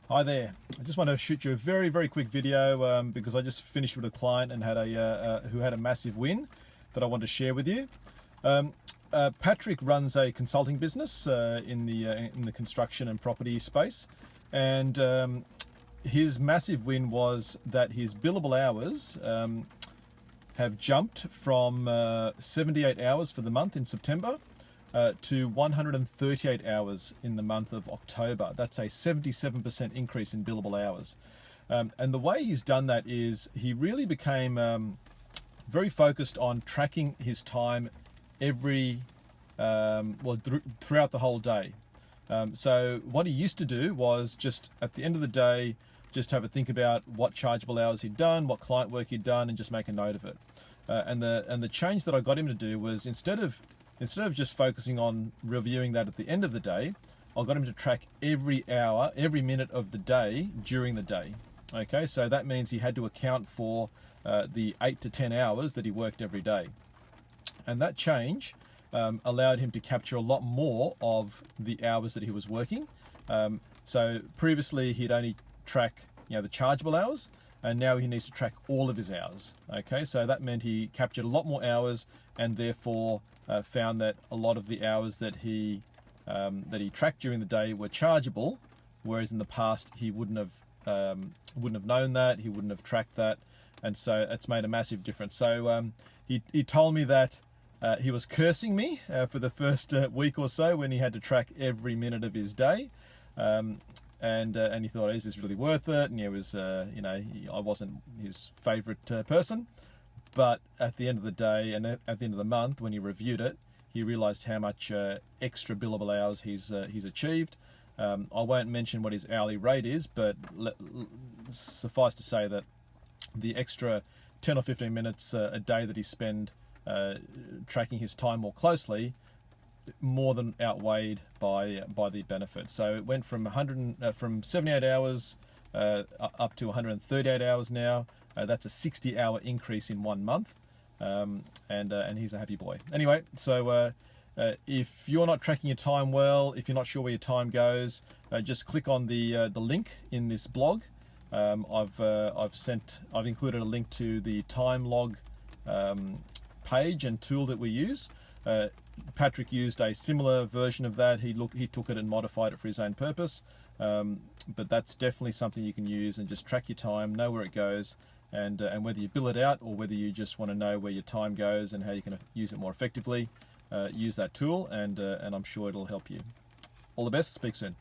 Hi there. I just want to shoot you a very quick video because I just finished with a client and had who had a massive win that I want to share with you. Patrick runs a consulting business in the construction and property space, and his massive win was that his billable hours have jumped from 78 hours for the month in September to 138 hours in the month of October. That's a 77% increase in billable hours. And the way he's done that is he really became very focused on tracking his time throughout the whole day. So what he used to do was just at the end of the day, just have a think about what chargeable hours he'd done, what client work he'd done, and just make a note of it. And the change that I got him to do was instead of just focusing on reviewing that at the end of the day, I got him to track every hour, every minute of the day during the day. Okay, so that means he had to account for the 8 to 10 hours that he worked every day. And that change allowed him to capture a lot more of the hours that he was working. So previously he'd only track the chargeable hours, and now he needs to track all of his hours. Okay, so that meant he captured a lot more hours, and therefore found that a lot of the hours that he tracked during the day were chargeable, whereas in the past he wouldn't have known that, he wouldn't have tracked that, and so it's made a massive difference. So he told me that he was cursing me for the first week or so when he had to track every minute of his day. And he thought, is this really worth it? And it was, I wasn't his favorite person. But at the end of the day and at the end of the month, when he reviewed it, he realized how much extra billable hours he's achieved. I won't mention what his hourly rate is, but suffice to say that the extra 10 or 15 minutes a day that he spent tracking his time more closely more than outweighed by the benefit. So it went from 78 hours up to 138 hours now. That's a 60-hour increase in 1 month, and he's a happy boy. Anyway, so if you're not tracking your time well, if you're not sure where your time goes, just click on the link in this blog. I've included a link to the time log page and tool that we use. Patrick used a similar version of that. He took it and modified it for his own purpose, but that's definitely something you can use and just track your time, know where it goes, and whether you bill it out or whether you just want to know where your time goes and how you can use it more effectively, use that tool, and I'm sure it'll help you. All the best. Speak soon.